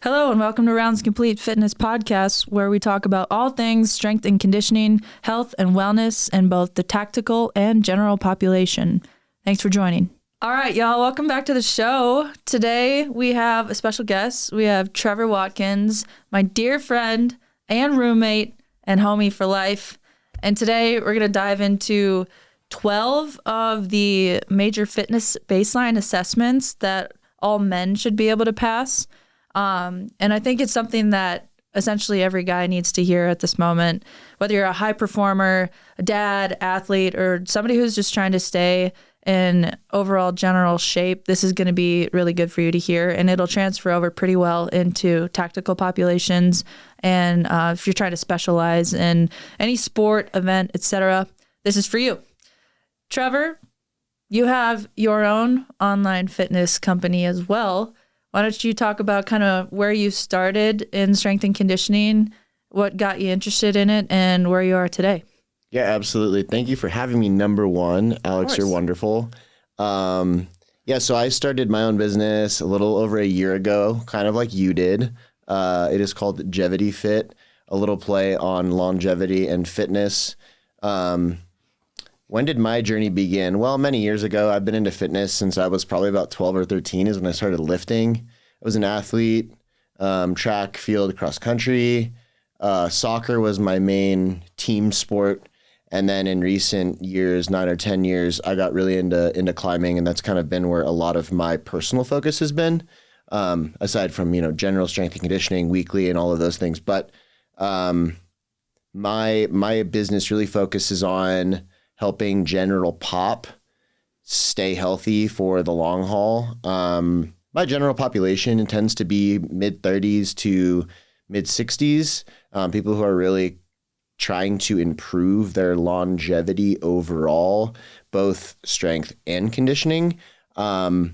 Hello and welcome to Rounds Complete Fitness Podcast, where we talk about all things strength and conditioning, health and wellness, and both the tactical and general population. Thanks for joining. All right, y'all, welcome back to the show. Today we have a special guest. We have Trevor Watkins, my dear friend and roommate and homie for life. And today we're going to dive into 12 of the major fitness baseline assessments that all men should be able to pass. And I think it's something that essentially every guy needs to hear at this moment, whether you're a high performer, a dad, athlete, or somebody who's just trying to stay in overall general shape. This is going to be really good for you to hear, and it'll transfer over pretty well into tactical populations. And if you're trying to specialize in any sport, event, etc., this is for you. Trevor, you have your own online fitness company as well. Why don't you talk about kind of where you started in strength and conditioning, what got you interested in it, and where you are today? Yeah, absolutely. Thank you for having me, number one. Alex, you're wonderful. So I started my own business a little over a year ago, kind of like you did. It is called Longevity Fit, a little play on longevity and fitness. When did my journey begin? Well, many years ago. I've been into fitness since I was probably about 12 or 13 is when I started lifting. I was an athlete, track, field, cross country. Soccer was my main team sport. And then in recent years, 9 or 10 years, I got really into climbing. And that's kind of been where a lot of my personal focus has been, aside from, general strength and conditioning, weekly and all of those things. But my business really focuses on helping general pop stay healthy for the long haul. My general population tends to be mid-30s to mid-60s, people who are really trying to improve their longevity overall, both strength and conditioning. But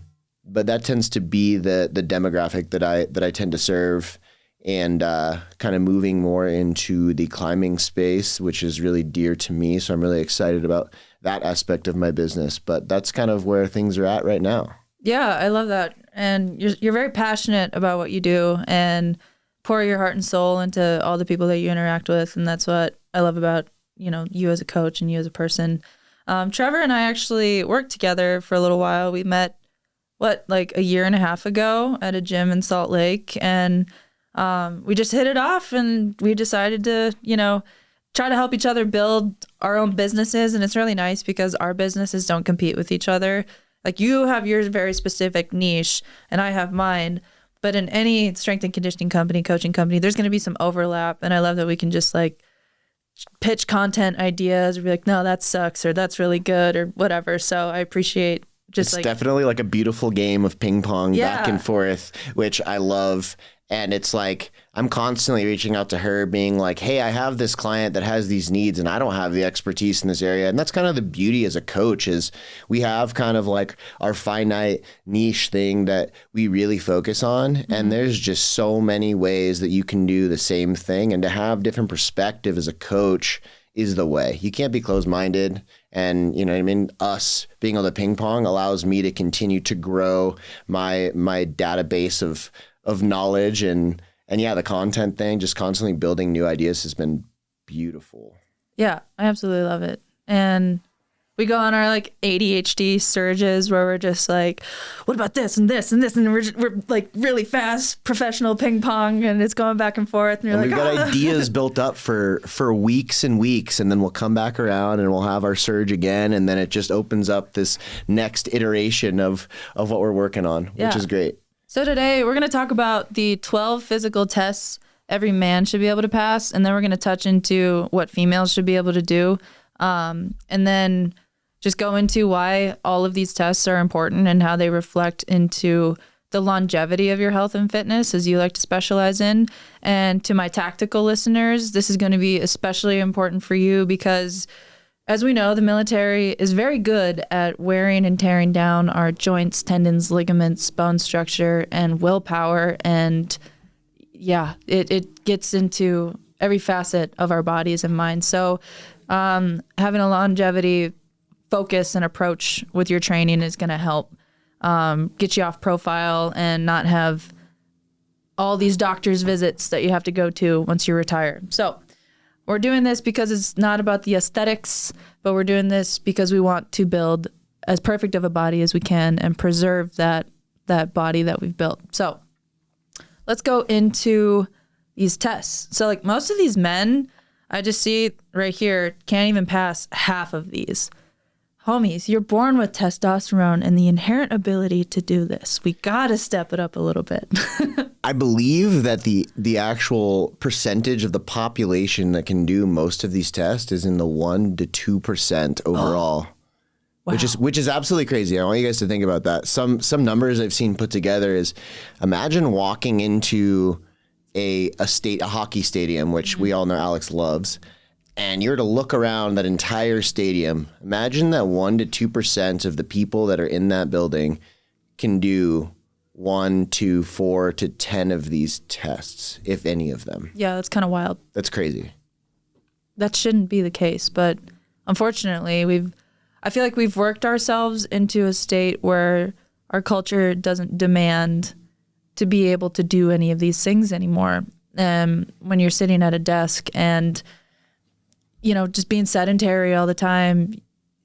that tends to be the demographic that I tend to serve. And kind of moving more into the climbing space, which is really dear to me. So I'm really excited about that aspect of my business. But that's kind of where things are at right now. Yeah, I love that. And you're very passionate about what you do and pour your heart and soul into all the people that you interact with. And that's what I love about, you as a coach and you as a person. Trevor and I actually worked together for a little while. We met, like a year and a half ago at a gym in Salt Lake. And we just hit it off and we decided to, try to help each other build our own businesses. And it's really nice because our businesses don't compete with each other. Like you have your very specific niche and I have mine, but in any strength and conditioning company, coaching company, there's going to be some overlap. And I love that we can just pitch content ideas or be like, no, that sucks or that's really good or whatever. So I appreciate it's definitely like a beautiful game of ping pong back and forth, which I love. And it's like, I'm constantly reaching out to her being like, hey, I have this client that has these needs and I don't have the expertise in this area. And that's kind of the beauty as a coach is we have kind of like our finite niche thing that we really focus on. Mm-hmm. And there's just so many ways that you can do the same thing. And to have different perspective as a coach is the way. You can't be closed-minded. And us being able to ping pong allows me to continue to grow my database of knowledge and the content thing, just constantly building new ideas has been beautiful. Yeah, I absolutely love it. And we go on our ADHD surges where we're just like, what about this and this and this? And we're like really fast professional ping pong and it's going back and forth. And we've got ideas built up for weeks and weeks. And then we'll come back around and we'll have our surge again. And then it just opens up this next iteration of what we're working on, which is great. So today we're going to talk about the 12 physical tests every man should be able to pass. And then we're going to touch into what females should be able to do. And then just go into why all of these tests are important and how they reflect into the longevity of your health and fitness as you like to specialize in. And to my tactical listeners, this is going to be especially important for you because as we know, the military is very good at wearing and tearing down our joints, tendons, ligaments, bone structure, and willpower. And it gets into every facet of our bodies and minds. So having a longevity focus and approach with your training is going to help get you off profile and not have all these doctor's visits that you have to go to once you retire. So we're doing this because it's not about the aesthetics, but we're doing this because we want to build as perfect of a body as we can and preserve that body that we've built. So let's go into these tests. So like most of these men, I just see right here, can't even pass half of these. Homies, you're born with testosterone and the inherent ability to do this. We got to step it up a little bit. I believe that the actual percentage of the population that can do most of these tests is in the 1% to 2% overall. Wow. Which is absolutely crazy. I want you guys to think about that. Some numbers I've seen put together is, imagine walking into a hockey stadium, which we all know Alex loves, and you're to look around that entire stadium. Imagine that 1% to 2% of the people that are in that building can do 1 to 4 to 10 of these tests, if any of them. Yeah, that's kind of wild. That's crazy. That shouldn't be the case, but unfortunately, I feel like we've worked ourselves into a state where our culture doesn't demand to be able to do any of these things anymore. When you're sitting at a desk and, just being sedentary all the time,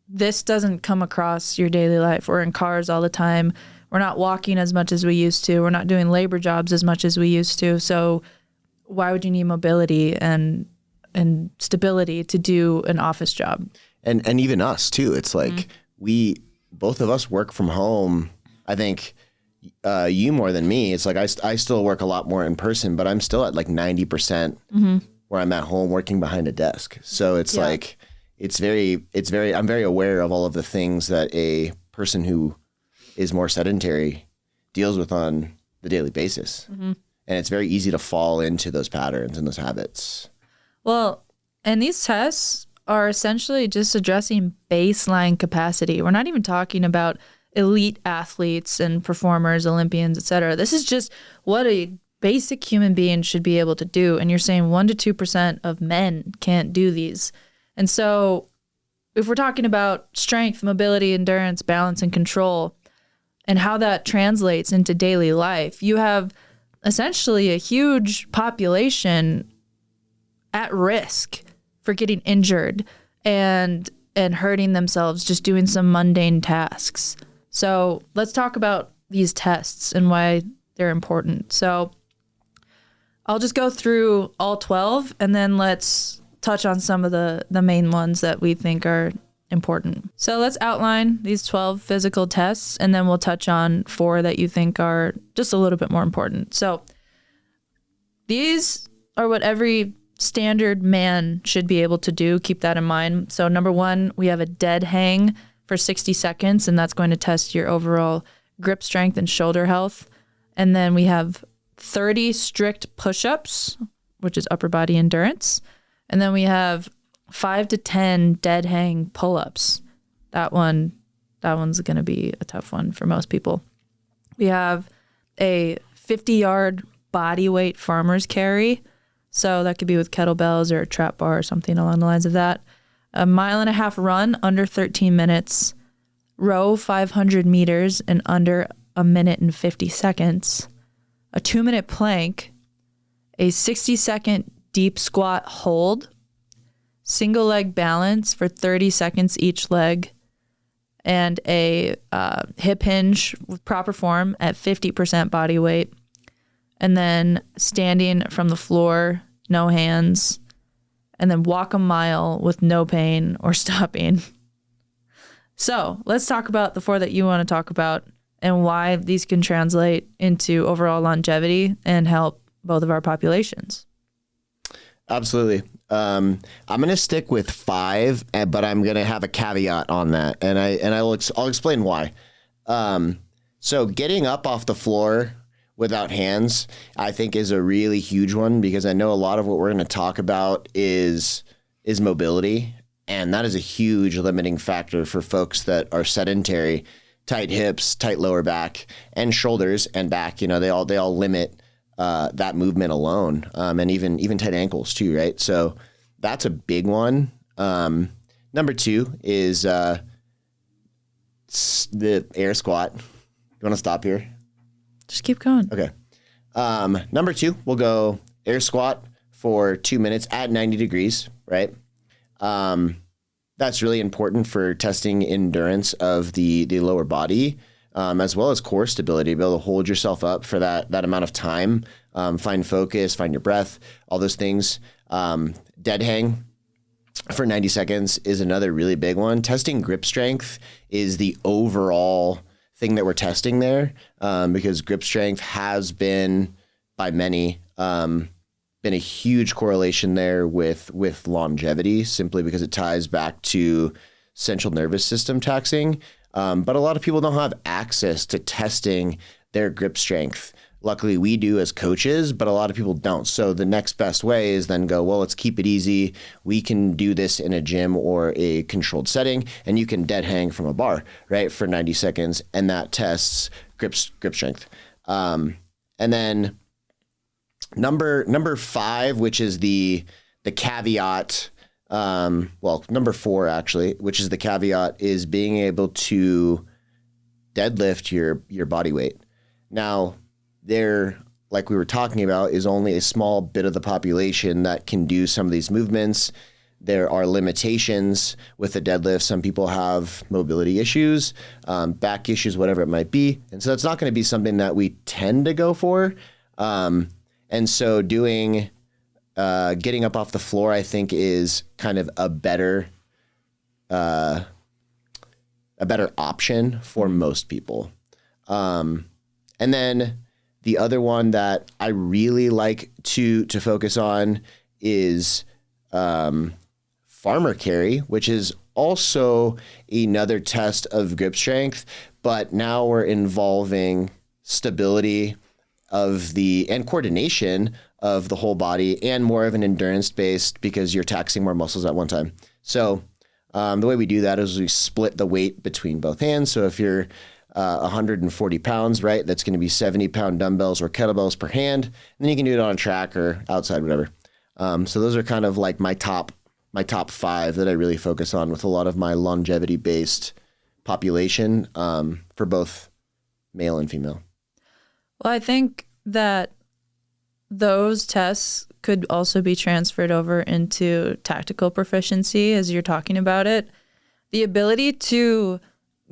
this doesn't come across your daily life. We're in cars all the time. We're not walking as much as we used to. We're not doing labor jobs as much as we used to. So why would you need mobility and stability to do an office job? And even us too. It's like both of us work from home. I think you more than me. It's like I still work a lot more in person, but I'm still at like 90% where I'm at home working behind a desk. So it's like I'm very aware of all of the things that a person who is more sedentary deals with on the daily basis. And it's very easy to fall into those patterns and those habits. Well, and these tests are essentially just addressing baseline capacity. We're not even talking about elite athletes and performers, Olympians, et cetera. This is just what a basic human being should be able to do. And you're saying 1% to 2% of men can't do these. And so if we're talking about strength, mobility, endurance, balance, and control, and how that translates into daily life, you have essentially a huge population at risk for getting injured and hurting themselves just doing some mundane tasks. So let's talk about these tests and why they're important. So I'll just go through all 12 and then let's touch on some of the main ones that we think are important. So let's outline these 12 physical tests and then we'll touch on 4 that you think are just a little bit more important. So these are what every standard man should be able to do. Keep that in mind. So number 1, we have a dead hang for 60 seconds, and that's going to test your overall grip strength and shoulder health. And then we have 30 strict push-ups, which is upper body endurance. And then we have 5 to 10 dead hang pull-ups. That one's going to be a tough one for most people. We have a 50-yard body weight farmer's carry. So that could be with kettlebells or a trap bar or something along the lines of that. A 1.5 mile run under 13 minutes. Row 500 meters in under 1 minute and 50 seconds. A 2-minute plank. A 60-second deep squat hold. Single leg balance for 30 seconds each leg. And a hip hinge with proper form at 50% body weight. And then standing from the floor, no hands, and then walk a mile with no pain or stopping. So let's talk about the 4 that you want to talk about and why these can translate into overall longevity and help both of our populations. Absolutely. I'm going to stick with 5, but I'm going to have a caveat on that, and I'll explain why. So getting up off the floor without hands, I think, is a really huge one, because I know a lot of what we're going to talk about is mobility, and that is a huge limiting factor for folks that are sedentary. Tight hips, tight lower back, and shoulders and back. They all limit that movement alone, and even tight ankles too, right? So that's a big one. Number 2 is the air squat. You want to stop here? Just keep going. Okay. Number 2, we'll go air squat for 2 minutes at 90 degrees, right? That's really important for testing endurance of the lower body, as well as core stability, be able to hold yourself up for that amount of time, find focus, find your breath, all those things. Dead hang for 90 seconds is another really big one. Testing grip strength is the overall thing that we're testing there, because grip strength has been, by many, been a huge correlation there with longevity, simply because it ties back to central nervous system taxing. But a lot of people don't have access to testing their grip strength. Luckily, we do as coaches, but a lot of people don't. So the next best way is then go, well, let's keep it easy. We can do this in a gym or a controlled setting, and you can dead hang from a bar, right, for 90 seconds, and that tests grip strength. And then number 5, which is the caveat, number 4 actually, which is the caveat, is being able to deadlift your body weight. Now, there, like we were talking about, is only a small bit of the population that can do some of these movements. There are limitations with the deadlift. Some people have mobility issues, back issues, whatever it might be. And so it's not going to be something that we tend to go for. And so getting up off the floor, I think, is kind of a better option for most people. And then the other one that I really like to focus on is farmer carry, which is also another test of grip strength, but now we're involving stability and coordination of the whole body, and more of an endurance based, because you're taxing more muscles at one time. So the way we do that is we split the weight between both hands. So if you're 140 pounds, right, that's going to be 70-pound dumbbells or kettlebells per hand. And then you can do it on a track or outside, whatever. So those are kind of like my top 5 that I really focus on with a lot of my longevity based population, for both male and female. Well, I think that those tests could also be transferred over into tactical proficiency, as you're talking about it. The ability to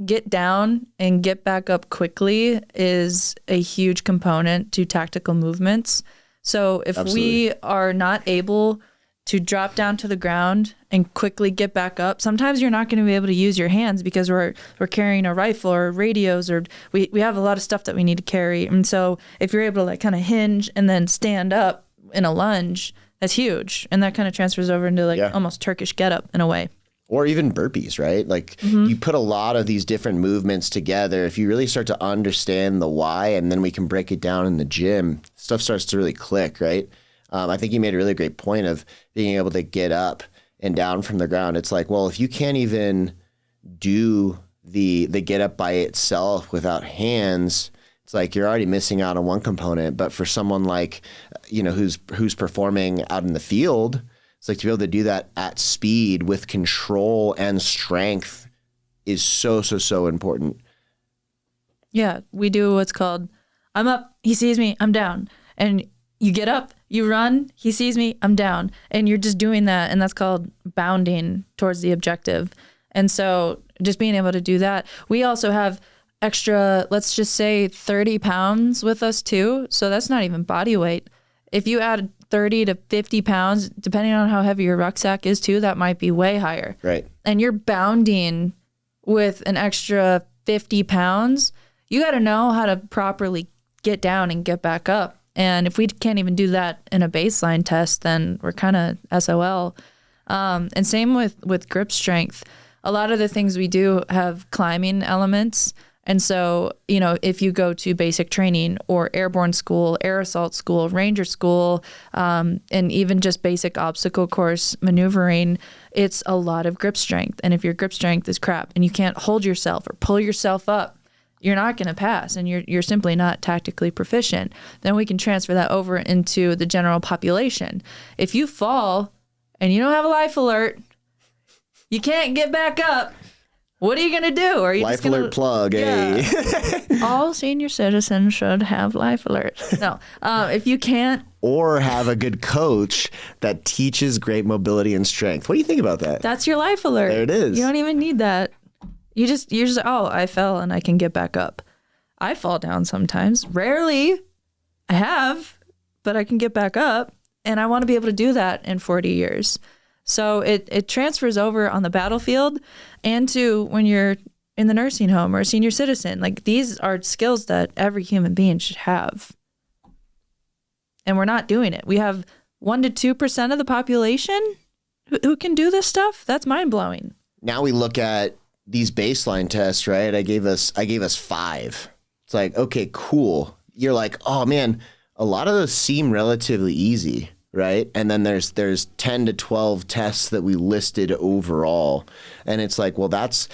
get down and get back up quickly is a huge component to tactical movements. So if we are not able to drop down to the ground and quickly get back up, sometimes you're not going to be able to use your hands because we're carrying a rifle or radios, or we have a lot of stuff that we need to carry. And so if you're able to like kind of hinge and then stand up in a lunge, that's huge. And that kind of transfers over into almost Turkish getup in a way. Or even burpees, right? Like you put a lot of these different movements together. If you really start to understand the why, and then we can break it down in the gym, stuff starts to really click, right? I think you made a really great point of being able to get up and down from the ground. It's like, well, if you can't even do the get up by itself without hands, it's like you're already missing out on one component. But for someone like, who's performing out in the field, it's like to be able to do that at speed with control and strength is so important. Yeah, we do what's called, I'm up, he sees me, I'm down. And you get up, you run, he sees me, I'm down. And you're just doing that, and that's called bounding towards the objective. And so just being able to do that. We also have extra, let's just say 30 pounds with us too. So that's not even body weight. If you add 30 to 50 pounds, depending on how heavy your rucksack is too, that might be way higher. Right. And you're bounding with an extra 50 pounds. You got to know how to properly get down and get back up. And if we can't even do that in a baseline test, then we're kind of SOL. And same with grip strength. A lot of the things we do have climbing elements. And so, if you go to basic training or airborne school, air assault school, ranger school, and even just basic obstacle course maneuvering, it's a lot of grip strength. And if your grip strength is crap and you can't hold yourself or pull yourself up, you're not going to pass, and you're simply not tactically proficient. Then we can transfer that over into the general population. If you fall and you don't have a life alert, you can't get back up, What are you going to do? Are you Life just gonna, alert plug, yeah. All senior citizens should have life alert. No, if you can't. Or have a good coach that teaches great mobility and strength. What do you think about that? That's your life alert. There it is. You don't even need that. You're just, I fell and I can get back up. I fall down sometimes. Rarely. I have, but I can get back up. And I want to be able to do that in 40 years. So it transfers over on the battlefield and to when you're in the nursing home or a senior citizen. Like, these are skills that every human being should have. And we're not doing it. We have 1% to 2% of the population who can do this stuff. That's mind blowing. Now we look at these baseline tests, right? I gave us 5. It's like, okay, cool. You're like, oh man, a lot of those seem relatively easy, right? And then there's 10 to 12 tests that we listed overall. And it's like, well, that's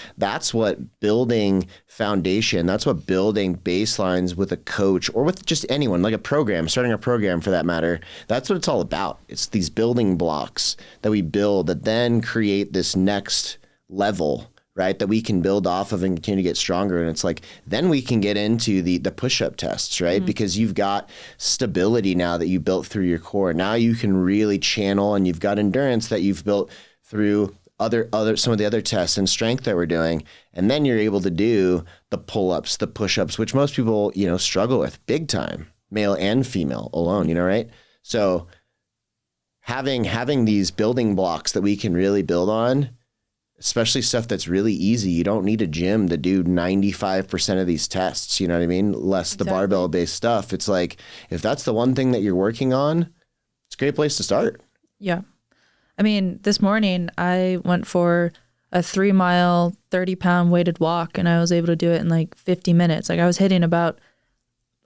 what building foundation, that's what building baselines with a coach or with just anyone, like a program, starting a program for that matter. That's what it's all about. It's these building blocks that we build that then create this next level, right, that we can build off of and continue to get stronger. And it's like, then we can get into the push-up tests, right? Mm-hmm. Because you've got stability now that you built through your core. Now you can really channel, and you've got endurance that you've built through some of the other tests and strength that we're doing. And then you're able to do the pull-ups, the push-ups, which most people, struggle with big time, male and female alone, right? So having these building blocks that we can really build on, especially stuff that's really easy. You don't need a gym to do 95% of these tests, you know what I mean? Less the barbell-based stuff. It's like, if that's the one thing that you're working on, it's a great place to start. Yeah. I mean, this morning I went for a 3-mile, 30-pound weighted walk, and I was able to do it in like 50 minutes. Like, I was hitting about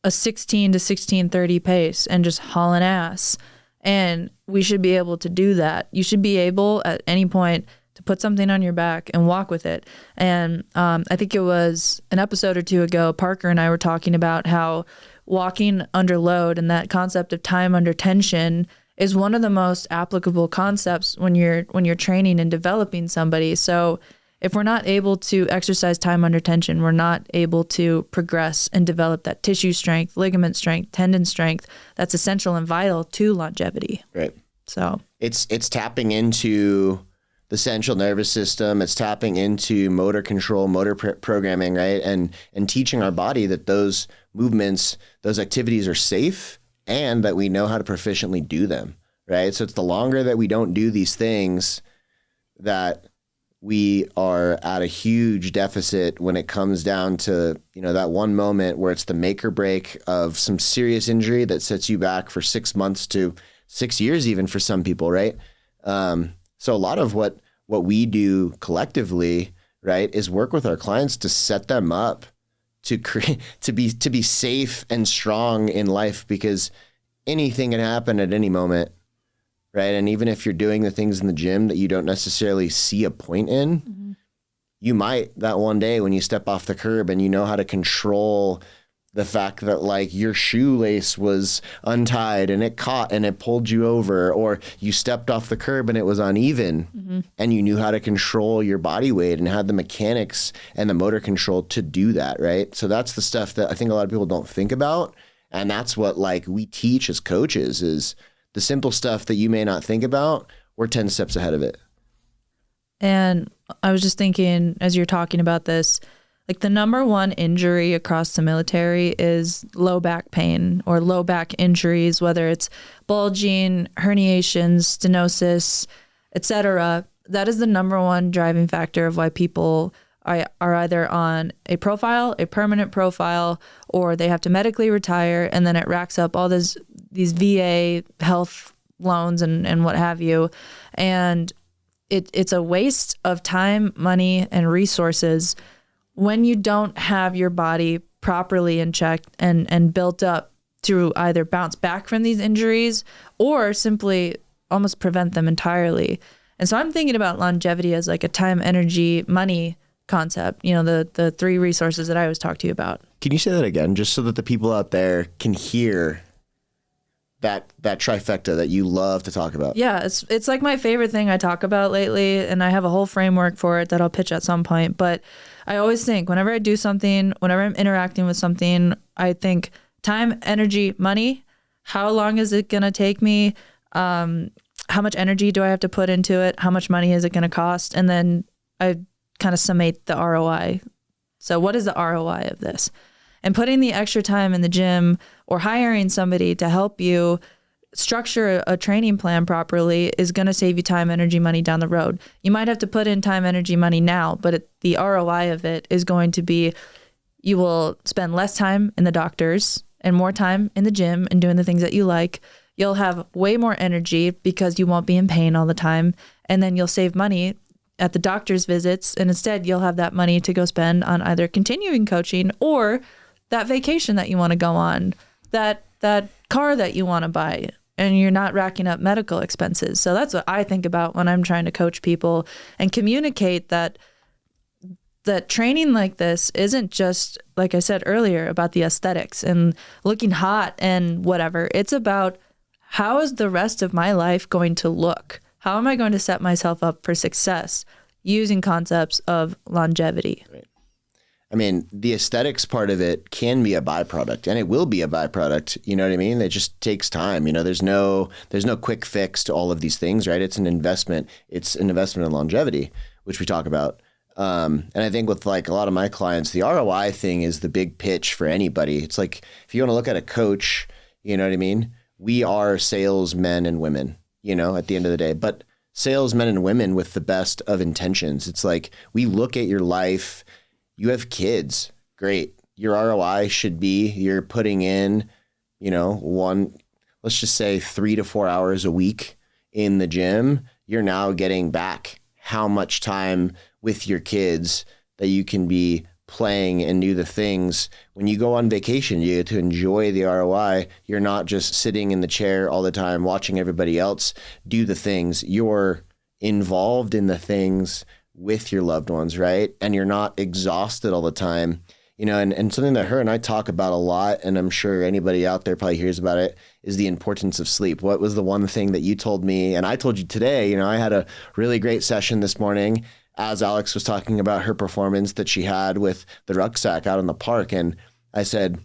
a 16 to 16:30 pace and just hauling ass. And we should be able to do that. You should be able at any point to put something on your back and walk with it. And I think it was an episode or two ago, Parker and I were talking about how walking under load and that concept of time under tension is one of the most applicable concepts when you're training and developing somebody. So if we're not able to exercise time under tension, we're not able to progress and develop that tissue strength, ligament strength, tendon strength that's essential and vital to longevity. Right. So it's tapping into the central nervous system. It's tapping into motor control, motor programming, right? And teaching our body that those movements, those activities are safe and that we know how to proficiently do them, right? So it's the longer that we don't do these things that we are at a huge deficit when it comes down to, that one moment where it's the make or break of some serious injury that sets you back for 6 months to 6 years, even for some people, right? So a lot of what we do collectively, right, is work with our clients to set them up to create, to be safe and strong in life, because anything can happen at any moment, right? And even if you're doing the things in the gym that you don't necessarily see a point in, mm-hmm. you might that one day when you step off the curb and you know how to control the fact that like your shoelace was untied and it caught and it pulled you over, or you stepped off the curb and it was uneven, mm-hmm. and you knew how to control your body weight and had the mechanics and the motor control to do that, right? So that's the stuff that I think a lot of people don't think about. And that's what like we teach as coaches, is the simple stuff that you may not think about, we're 10 steps ahead of it. And I was just thinking, as you're talking about this, like the number one injury across the military is low back pain or low back injuries, whether it's bulging, herniations, stenosis, etc. That is the number one driving factor of why people are either on a profile, a permanent profile, or they have to medically retire, and then it racks up all these VA health loans and what have you. And it's a waste of time, money, and resources when you don't have your body properly in check and built up to either bounce back from these injuries or simply almost prevent them entirely. And so I'm thinking about longevity as like a time, energy, money concept, the 3 resources that I always talk to you about. Can you say that again, just so that the people out there can hear that trifecta that you love to talk about? Yeah, it's like my favorite thing I talk about lately, and I have a whole framework for it that I'll pitch at some point. But I always think whenever I do something, whenever I'm interacting with something, I think time, energy, money. How long is it going to take me? How much energy do I have to put into it? How much money is it going to cost? And then I kind of summate the ROI. So what is the ROI of this? And putting the extra time in the gym or hiring somebody to help you structure a training plan properly is going to save you time, energy, money down the road. You might have to put in time, energy, money now, but the ROI of it is going to be you will spend less time in the doctors and more time in the gym and doing the things that you like. You'll have way more energy because you won't be in pain all the time. And then you'll save money at the doctor's visits. And instead, you'll have that money to go spend on either continuing coaching or that vacation that you want to go on, that car that you want to buy, and you're not racking up medical expenses. So that's what I think about when I'm trying to coach people and communicate that training like this isn't just, like I said earlier, about the aesthetics and looking hot and whatever. It's about how is the rest of my life going to look? How am I going to set myself up for success using concepts of longevity? Right. I mean, the aesthetics part of it can be a byproduct, and it will be a byproduct. You know what I mean? It just takes time. You know, there's no quick fix to all of these things, right? It's an investment. It's an investment in longevity, which we talk about. And I think with like a lot of my clients, the ROI thing is the big pitch for anybody. It's like, if you want to look at a coach, you know what I mean? We are salesmen and women, you know, at the end of the day, but salesmen and women with the best of intentions. It's like, we look at your life. You have kids. Great. Your ROI should be you're putting in, you know, let's just say 3 to 4 hours a week in the gym. You're now getting back how much time with your kids that you can be playing and do the things. When you go on vacation, you get to enjoy the ROI. You're not just sitting in the chair all the time watching everybody else do the things. You're involved in the things with your loved ones, right? And you're not exhausted all the time, you know, and something that her and I talk about a lot, and I'm sure anybody out there probably hears about it, is the importance of sleep. What was the one thing that you told me, and I told you today? You know, I had a really great session this morning as Alex was talking about her performance that she had with the rucksack out in the park. And I said,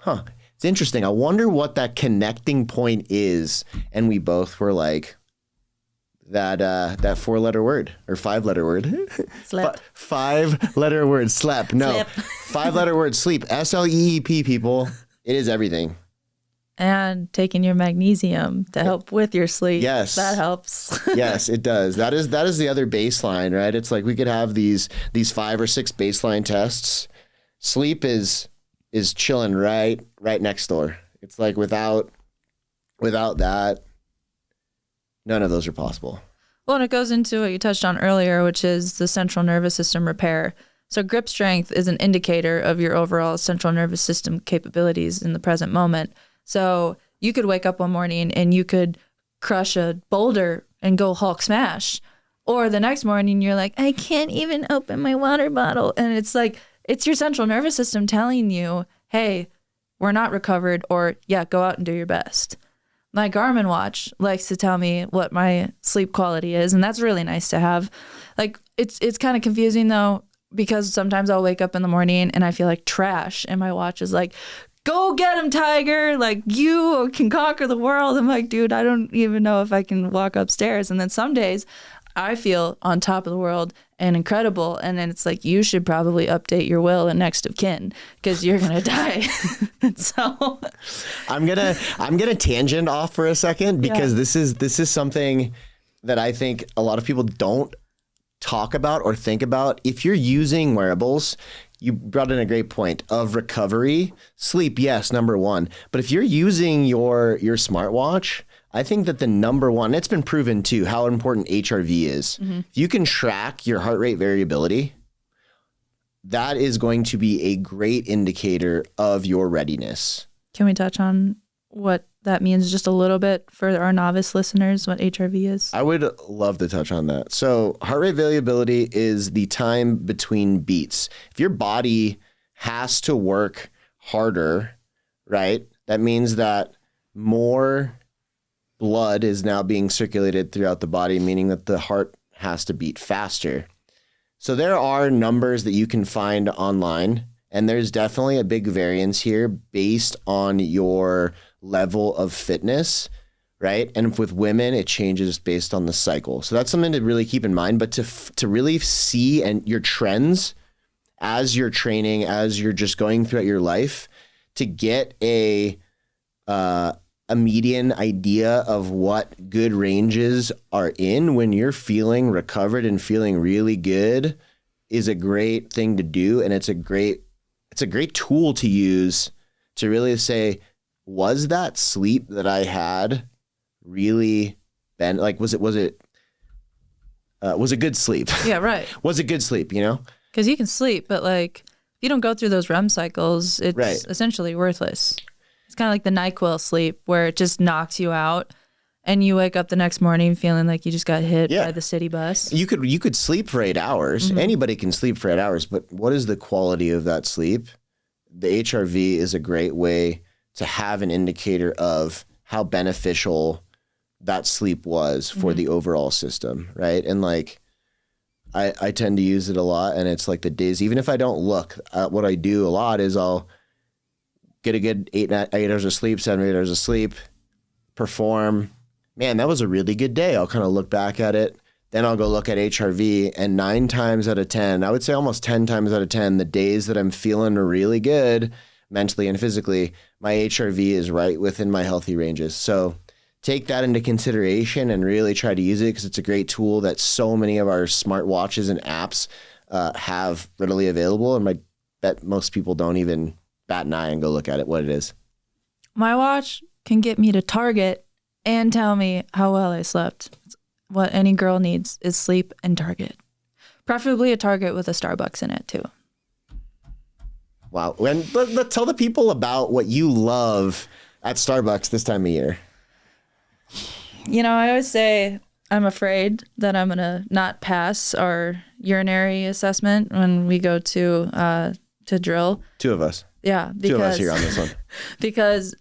it's interesting. I wonder what that connecting point is. And we both were like, that 4-letter word or 5-letter word. Sleep. 5-letter word. Sleep. No. Sleep. 5-letter word. Sleep. SLEEP, people. It is everything. And taking your magnesium to help with your sleep. Yes. That helps. Yes, it does. That is the other baseline, right? It's like we could have these 5 or 6 baseline tests. Sleep is chilling right next door. It's like without that, none of those are possible. Well, and it goes into what you touched on earlier, which is the central nervous system repair. So grip strength is an indicator of your overall central nervous system capabilities in the present moment. So you could wake up one morning and you could crush a boulder and go Hulk smash. Or the next morning you're like, I can't even open my water bottle. And it's like, it's your central nervous system telling you, hey, we're not recovered, or yeah, go out and do your best. My Garmin watch likes to tell me what my sleep quality is, and that's really nice to have. Like, it's kind of confusing though, because sometimes I'll wake up in the morning and I feel like trash, and my watch is like, go get him, Tiger. Like, you can conquer the world. I'm like, dude, I don't even know if I can walk upstairs. And then some days I feel on top of the world and incredible. And then it's like, you should probably update your will and next of kin because you're going to die. So I'm gonna tangent off for a second because this is something that I think a lot of people don't talk about or think about. If you're using wearables, you brought in a great point of recovery. Sleep, yes, number one. But if you're using your smartwatch, I think that the number one, it's been proven too, how important HRV is. Mm-hmm. If you can track your heart rate variability, that is going to be a great indicator of your readiness. Can we touch on what that means just a little bit for our novice listeners, what HRV is? I would love to touch on that. So heart rate variability is the time between beats. If your body has to work harder, right, that means that more blood is now being circulated throughout the body, meaning that the heart has to beat faster. So there are numbers that you can find online, and there's definitely a big variance here based on your level of fitness, right? And with women, it changes based on the cycle. So that's something to really keep in mind. But to really see and your trends as you're training, as you're just going throughout your life, to get a median idea of what good ranges are in when you're feeling recovered and feeling really good is a great thing to do. And it's a great tool to use to really say, was that sleep that I had really been like, was it good sleep? Yeah, right. Was it good sleep, you know? Because you can sleep, but like if you don't go through those REM cycles, it's Right. essentially worthless. It's kind of like the NyQuil sleep where it just knocks you out and you wake up the next morning feeling like you just got hit by the city bus. You could sleep for 8 hours. Mm-hmm. Anybody can sleep for 8 hours, but what is the quality of that sleep? The HRV is a great way to have an indicator of how beneficial that sleep was for the overall system, right? And like, I tend to use it a lot, and it's like the days, even if I don't look, what I do a lot is I'll get a good 8 hours of sleep, 7 or 8 hours of sleep, perform. Man, that was a really good day. I'll kind of look back at it. Then I'll go look at HRV, and 9 times out of 10, I would say almost 10 times out of 10, the days that I'm feeling really good mentally and physically, my HRV is right within my healthy ranges. So take that into consideration and really try to use it, because it's a great tool that so many of our smartwatches and apps have readily available. And I bet most people don't even bat an eye and go look at it, what it is. My watch can get me to Target and tell me how well I slept. What any girl needs is sleep and Target. Preferably a Target with a Starbucks in it too. Wow. And let's tell the people about what you love at Starbucks this time of year. You know, I always say I'm afraid that I'm going to not pass our urinary assessment when we go to drill. 2 of us. Yeah. Because, 2 of us here on this one. Because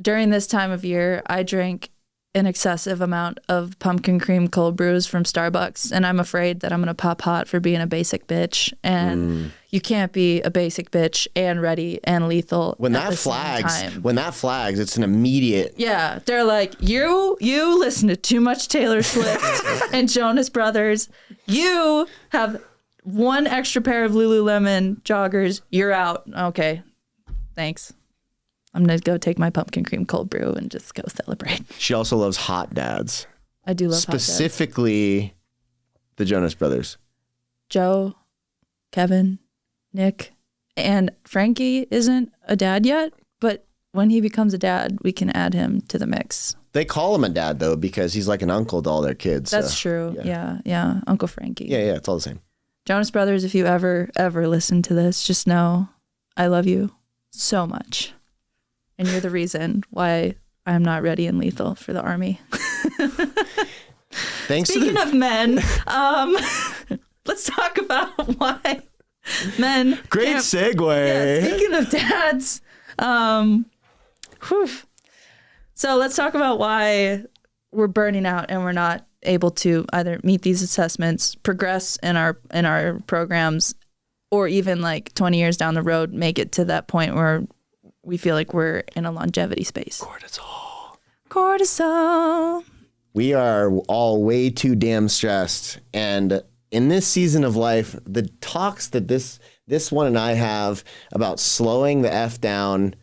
during this time of year, I drink an excessive amount of pumpkin cream cold brews from Starbucks, and I'm afraid that I'm going to pop hot for being a basic bitch. And you can't be a basic bitch and ready and lethal when at that the flags. same time. When that flags, it's an immediate. Yeah, they're like, you listen to too much Taylor Swift and Jonas Brothers. You have 1 extra pair of Lululemon joggers. You're out. Okay, thanks. I'm going to go take my pumpkin cream cold brew and just go celebrate. She also loves hot dads. I do love specifically the Jonas Brothers. Joe, Kevin, Nick, and Frankie isn't a dad yet, but when he becomes a dad, we can add him to the mix. They call him a dad, though, because he's like an uncle to all their kids. That's true. Yeah. Uncle Frankie. Yeah, it's all the same. Jonas Brothers, if you ever listen to this, just know I love you so much. And you're the reason why I'm not ready and lethal for the Army. Speaking of men, let's talk about why men. Great segue. Yeah, speaking of dads, so let's talk about why we're burning out and we're not able to either meet these assessments, progress in our programs, or even like 20 years down the road, make it to that point where we feel like we're in a longevity space. Cortisol. We are all way too damn stressed. And in this season of life, the talks that this one and I have about slowing the F down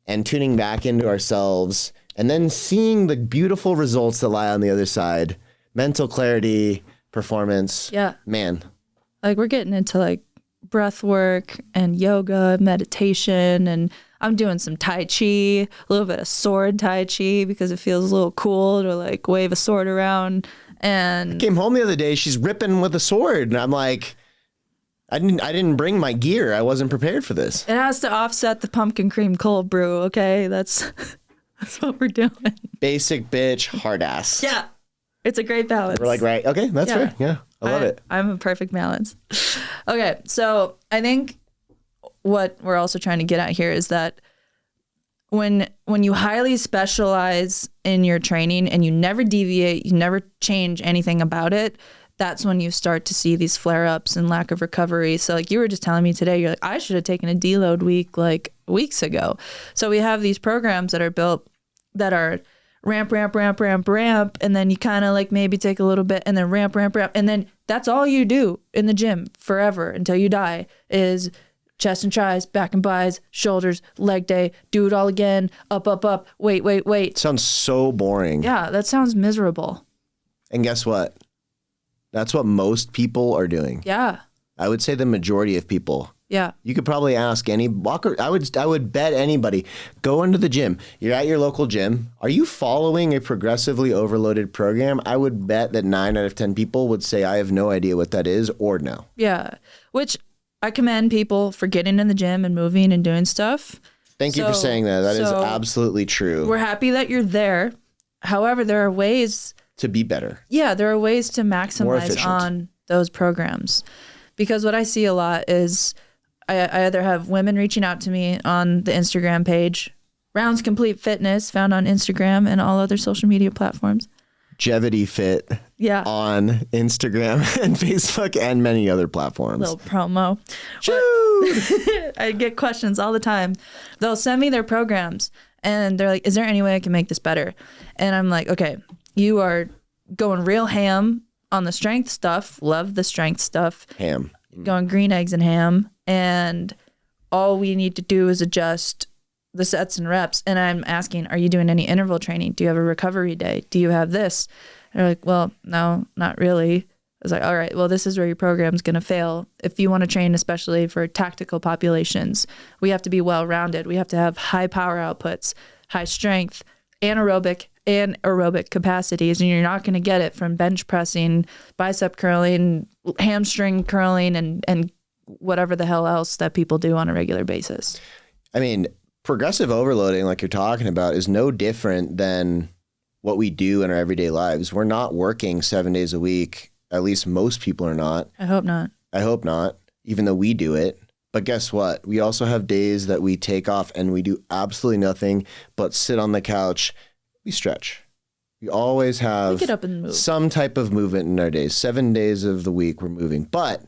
and tuning back into ourselves and then seeing the beautiful results that lie on the other side, mental clarity, performance. Yeah. Man. Like we're getting into like breath work and yoga, meditation, and I'm doing some Tai Chi, a little bit of sword Tai Chi because it feels a little cool to like wave a sword around. And I came home the other day, she's ripping with a sword, and I'm like, I didn't bring my gear. I wasn't prepared for this. It has to offset the pumpkin cream cold brew, okay? That's what we're doing. Basic bitch, hard ass. Yeah. It's a great balance. We're like, right, okay, that's fair. Yeah, I love it. I'm a perfect balance. Okay, so I think what we're also trying to get at here is that when you highly specialize in your training and you never deviate, you never change anything about it, that's when you start to see these flare-ups and lack of recovery. So like you were just telling me today, you're like, I should have taken a deload week like weeks ago. So we have these programs that are built that are ramp, and then you kind of like maybe take a little bit and then ramp, and then that's all you do in the gym forever until you die is chest and tries, back and bis, shoulders, leg day, do it all again, up, wait. Sounds so boring. Yeah, that sounds miserable. And guess what? That's what most people are doing. Yeah. I would say the majority of people. Yeah. You could probably ask any walker. I would bet anybody, go into the gym. You're at your local gym. Are you following a progressively overloaded program? I would bet that 9 out of 10 people would say, I have no idea what that is or no. Yeah. Which I commend people for getting in the gym and moving and doing stuff. Thank you for saying that. That is absolutely true. We're happy that you're there. However, there are ways to be better. Yeah, there are ways to maximize on those programs. Because what I see a lot is I either have women reaching out to me on the Instagram page, Rounds Complete Fitness, found on Instagram and all other social media platforms. Jevity Fit on Instagram and Facebook and many other platforms. Little promo. I get questions all the time. They'll send me their programs and they're like, is there any way I can make this better? And I'm like, okay, you are going real ham on the strength stuff. Love the strength stuff. Ham. Going green eggs and ham. And all we need to do is adjust the sets and reps. And I'm asking, are you doing any interval training? Do you have a recovery day? Do you have this? And they're like, well, no, not really. I was like, all right, well, this is where your program's going to fail. If you want to train, especially for tactical populations, we have to be well-rounded. We have to have high power outputs, high strength, anaerobic and aerobic capacities. And you're not going to get it from bench pressing, bicep curling, hamstring curling, and whatever the hell else that people do on a regular basis. I mean, progressive overloading, like you're talking about, is no different than what we do in our everyday lives. We're not working 7 days a week. At least most people are not. I hope not. I hope not, even though we do it. But guess what? We also have days that we take off and we do absolutely nothing but sit on the couch. We stretch. We always have get up and move. Some type of movement in our days. 7 days of the week we're moving. But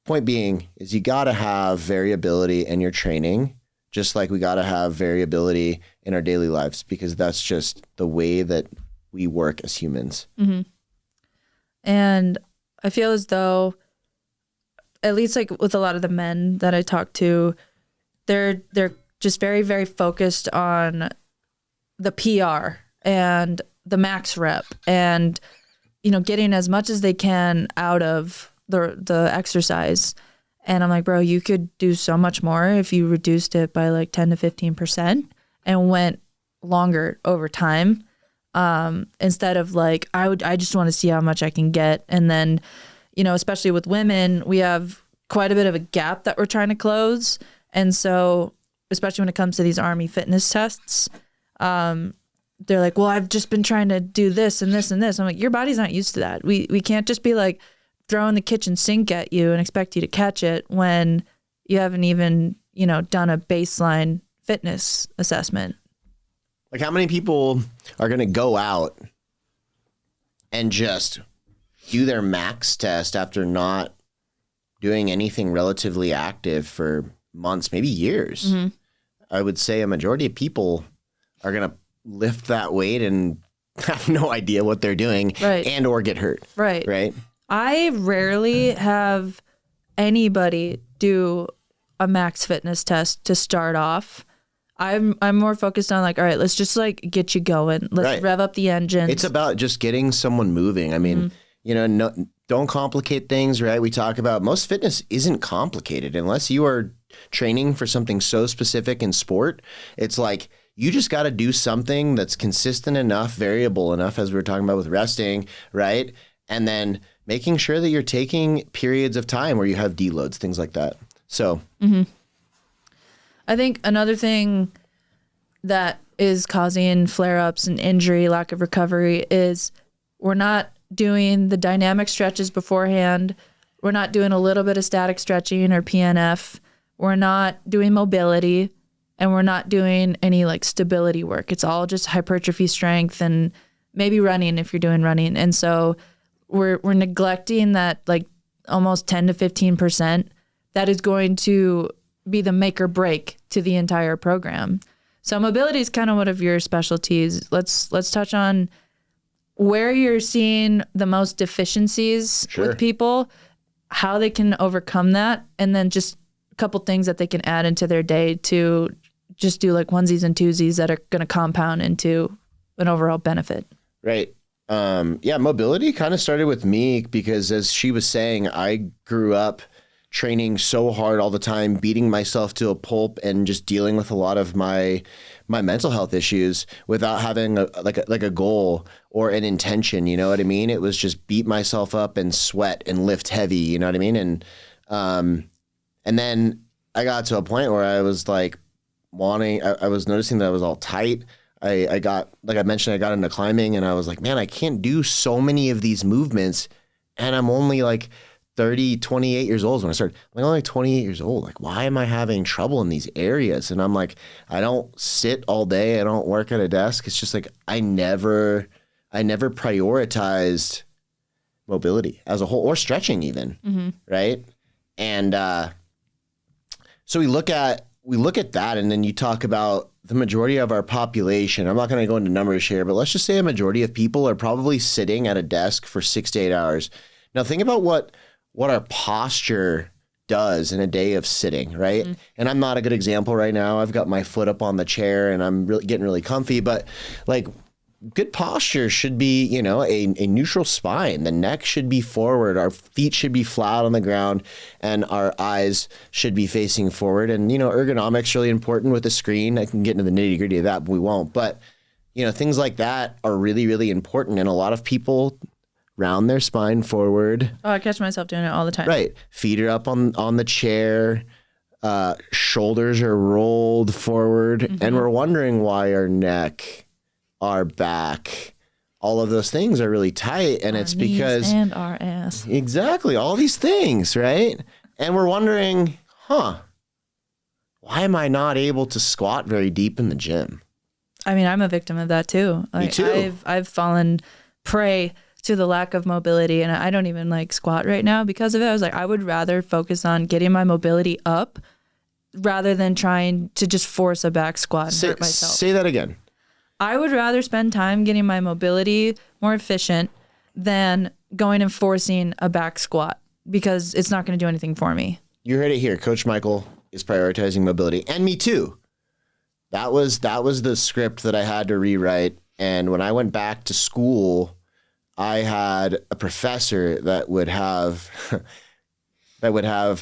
point being is you got to have variability in your training, just like we got to have variability in our daily lives, because that's just the way that we work as humans. Mm-hmm. And I feel as though, at least like with a lot of the men that I talk to, they're just very, very focused on the PR and the max rep and, getting as much as they can out of the exercise. And I'm like, bro, you could do so much more if you reduced it by like 10 to 15% and went longer over time. Instead of like, I just want to see how much I can get. And then, especially with women, we have quite a bit of a gap that we're trying to close. And so, especially when it comes to these Army fitness tests, they're like, well, I've just been trying to do this and this and this. I'm like, your body's not used to that. We can't just be like throwing the kitchen sink at you and expect you to catch it when you haven't even, done a baseline fitness assessment. Like, how many people are going to go out and just do their max test after not doing anything relatively active for months, maybe years? Mm-hmm. I would say a majority of people are going to lift that weight and have no idea what they're doing, right, and or get hurt. Right. Right. I rarely have anybody do a max fitness test to start off. I'm more focused on like, all right, let's just like get you going. Let's rev up the engine. It's about just getting someone moving. I mean, don't complicate things, right? We talk about most fitness isn't complicated unless you are training for something so specific in sport. It's like, you just got to do something that's consistent enough, variable enough, as we were talking about with resting, right? And then making sure that you're taking periods of time where you have deloads, things like that. So I think another thing that is causing flare-ups and injury, lack of recovery, is we're not doing the dynamic stretches beforehand. We're not doing a little bit of static stretching or PNF. We're not doing mobility. and we're not doing any like stability work. It's all just hypertrophy strength and maybe running if you're doing running. And so we're neglecting that like almost 10 to 15% that is going to be the make or break to the entire program. So mobility is kind of one of your specialties. Let's touch on where you're seeing the most deficiencies with people, how they can overcome that, and then just a couple things that they can add into their day to just do like onesies and twosies that are going to compound into an overall benefit. Right. Mobility kind of started with me because, as she was saying, I grew up training so hard all the time, beating myself to a pulp and just dealing with a lot of my mental health issues without having a goal or an intention. You know what I mean? It was just beat myself up and sweat and lift heavy. You know what I mean? And then I got to a point where I was like I was noticing that I was all tight. I got, like I mentioned, I got into climbing and I was like, man, I can't do so many of these movements. And I'm only like 28 years old when I started. I'm only 28 years old. Like, why am I having trouble in these areas? And I'm like, I don't sit all day. I don't work at a desk. It's just like, I never prioritized mobility as a whole, or stretching even. Right. And, so we look at that, and then you talk about the majority of our population. I'm not going to go into numbers here, but let's just say a majority of people are probably sitting at a desk for 6 to 8 hours. Now think about what our posture does in a day of sitting, right? And I'm not a good example right now. I've got my foot up on the chair and I'm getting really comfy, but like good posture should be, you know, a neutral spine. The neck should be forward. Our feet should be flat on the ground and our eyes should be facing forward. And, you know, ergonomics really important with the screen. I can get into the nitty gritty of that, but we won't. But, you know, things like that are really, really important. And a lot of people round their spine forward. Oh, I catch myself doing it all the time. Right. Feet are up on the chair. Shoulders are rolled forward. And we're wondering why our neck, our back, all of those things are really tight. And it's because... and our ass. Exactly. All these things, right? And we're wondering, why am I not able to squat very deep in the gym? I mean, I'm a victim of that too. Like, Me too. I've fallen prey to the lack of mobility, and I don't even like squat right now because of it. I was like, I would rather focus on getting my mobility up rather than trying to just force a back squat and hurt myself. Say that again. I would rather spend time getting my mobility more efficient than going and forcing a back squat because it's not going to do anything for me. You heard it here. Coach Michael is prioritizing mobility, and me too. That was the script that I had to rewrite. And when I went back to school, I had a professor that would have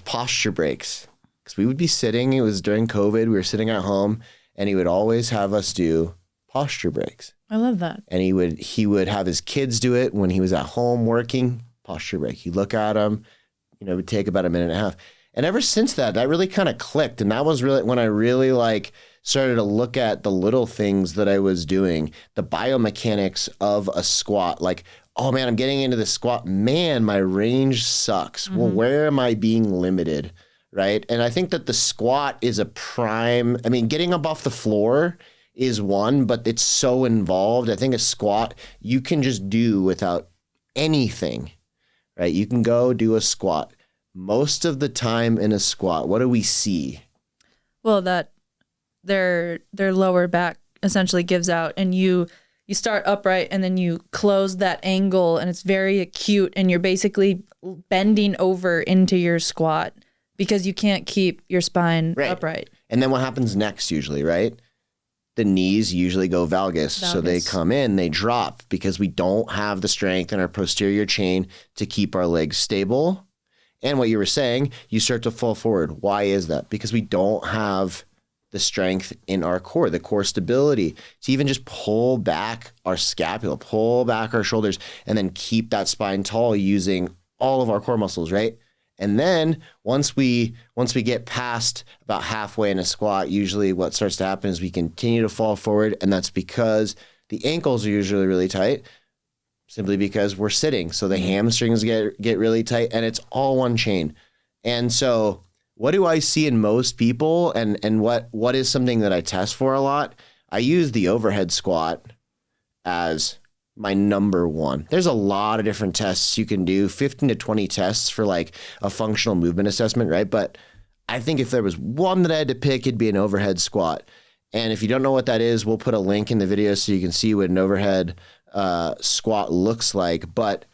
posture breaks, because we would be sitting. It was during COVID. We were sitting at home, and he would always have us do posture breaks. I love that. And he would have his kids do it when he was at home working. Posture break. You look at him, you know, it would take about a minute and a half. And ever since that really kind of clicked. And that was really when I really like started to look at the little things that I was doing, the biomechanics of a squat. Like, oh man, I'm getting into the squat. Man, my range sucks. Well, where am I being limited? Right. And I think that the squat is getting up off the floor is one, but it's so involved. I think a squat you can just do without anything, right? You can go do a squat. Most of the time in a squat, what do we see? Well, that their lower back essentially gives out, and you start upright and then you close that angle, and it's very acute, and you're basically bending over into your squat because you can't keep your spine upright. And then what happens next usually, right? The knees usually go valgus. So they come in, they drop because we don't have the strength in our posterior chain to keep our legs stable. And what you were saying, you start to fall forward. Why is that? Because we don't have the strength in our core, the core stability to even just pull back our scapula, pull back our shoulders, and then keep that spine tall using all of our core muscles, right? And then once we get past about halfway in a squat, usually what starts to happen is we continue to fall forward, and that's because the ankles are usually really tight, simply because we're sitting. So the hamstrings get really tight, and it's all one chain. And so what do I see in most people, and what is something that I test for a lot? I use the overhead squat as my number one. There's a lot of different tests you can do, 15 to 20 tests for like a functional movement assessment, right? But I think if there was one that I had to pick, it'd be an overhead squat. And if you don't know what that is, we'll put a link in the video so you can see what an overhead squat looks like. But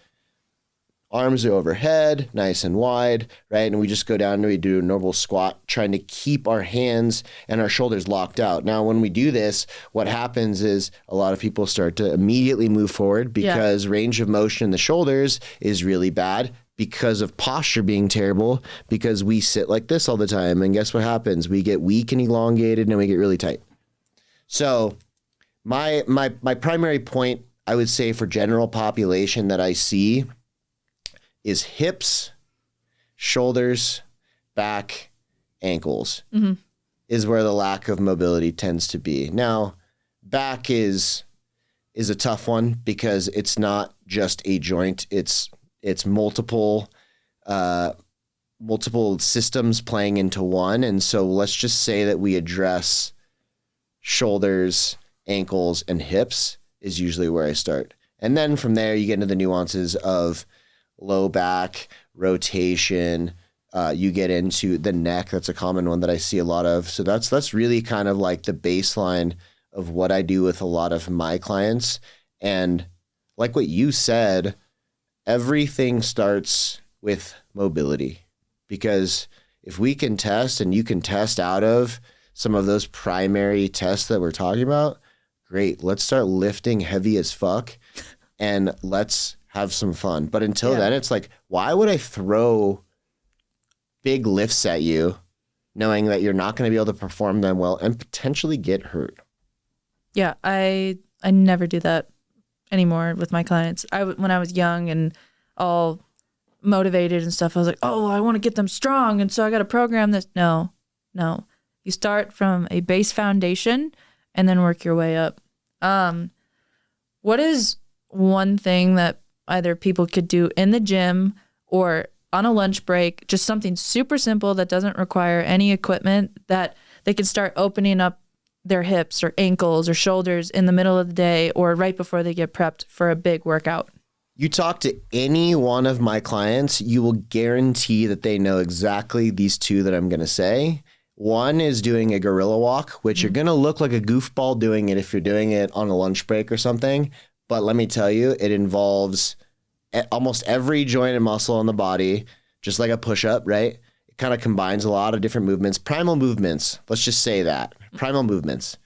arms are overhead, nice and wide, right? And we just go down and we do a normal squat, trying to keep our hands and our shoulders locked out. Now, when we do this, what happens is a lot of people start to immediately move forward because range of motion in the shoulders is really bad because of posture being terrible, because we sit like this all the time. And guess what happens? We get weak and elongated and we get really tight. So my primary point, I would say, for general population that I see is hips, shoulders, back, ankles is where the lack of mobility tends to be. Now, back is a tough one because it's not just a joint. It's multiple systems playing into one. And so let's just say that we address shoulders, ankles, and hips is usually where I start. And then from there, you get into the nuances of low back, rotation, you get into the neck. That's a common one that I see a lot of. So that's really kind of like the baseline of what I do with a lot of my clients. And like what you said, everything starts with mobility, because if we can test and you can test out of some of those primary tests that we're talking about, great. Let's start lifting heavy as fuck and let's have some fun. But until then, it's like, why would I throw big lifts at you knowing that you're not going to be able to perform them well and potentially get hurt? Yeah, I never do that anymore with my clients. When I was young and all motivated and stuff, I was like, oh, I want to get them strong, and so I got to program this. No. You start from a base foundation and then work your way up. What is one thing that either people could do in the gym or on a lunch break, just something super simple that doesn't require any equipment, that they can start opening up their hips or ankles or shoulders in the middle of the day or right before they get prepped for a big workout? You talk to any one of my clients, you will guarantee that they know exactly these two that I'm going to say. One is doing a gorilla walk, which you're going to look like a goofball doing it if you're doing it on a lunch break or something. But let me tell you, it involves almost every joint and muscle in the body, just like a push-up, right? It kind of combines a lot of different movements, primal movements. Let's just say that, primal movements.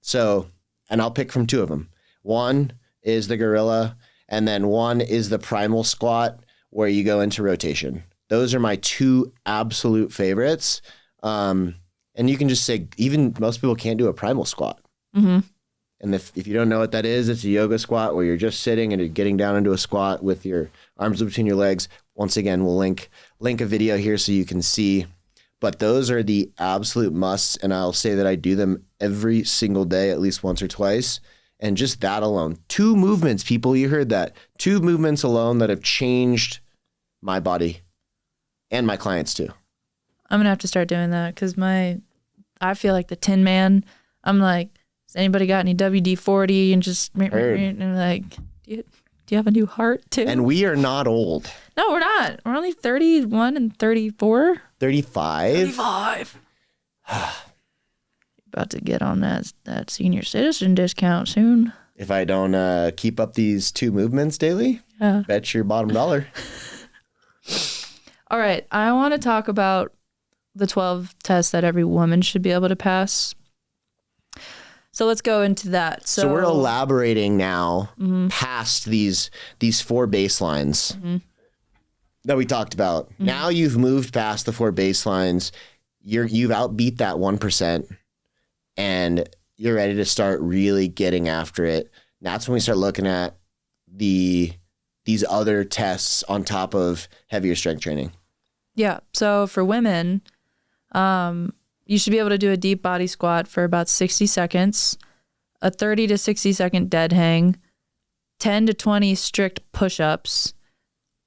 So, and I'll pick from two of them. One is the gorilla, and then one is the primal squat where you go into rotation. Those are my two absolute favorites. And you can just say, even most people can't do a primal squat. Mm-hmm. And if you don't know what that is, it's a yoga squat where you're just sitting and you're getting down into a squat with your arms between your legs. Once again, we'll link a video here so you can see. But those are the absolute musts, and I'll say that I do them every single day, at least once or twice. And just that alone, 2 movements, people, you heard that. 2 movements alone that have changed my body and my clients too. I'm going to have to start doing that because I feel like the Tin Man. I'm like, has anybody got any WD-40? And just, and I'm like, do you have a new heart too? And we are not old. No, we're not. We're only 31 and 34. 35? 35. About to get on that senior citizen discount soon. If I don't keep up these 2 movements daily, bet your bottom dollar. All right. I want to talk about the 12 tests that every woman should be able to pass. So let's go into that. So we're elaborating now past these 4 baselines that we talked about. Mm-hmm. Now you've moved past the 4 baselines. You've outbeat that 1%, and you're ready to start really getting after it. And that's when we start looking at these other tests on top of heavier strength training. Yeah. So for women, you should be able to do a deep body squat for about 60 seconds, a 30 to 60 second dead hang, 10 to 20 strict push-ups,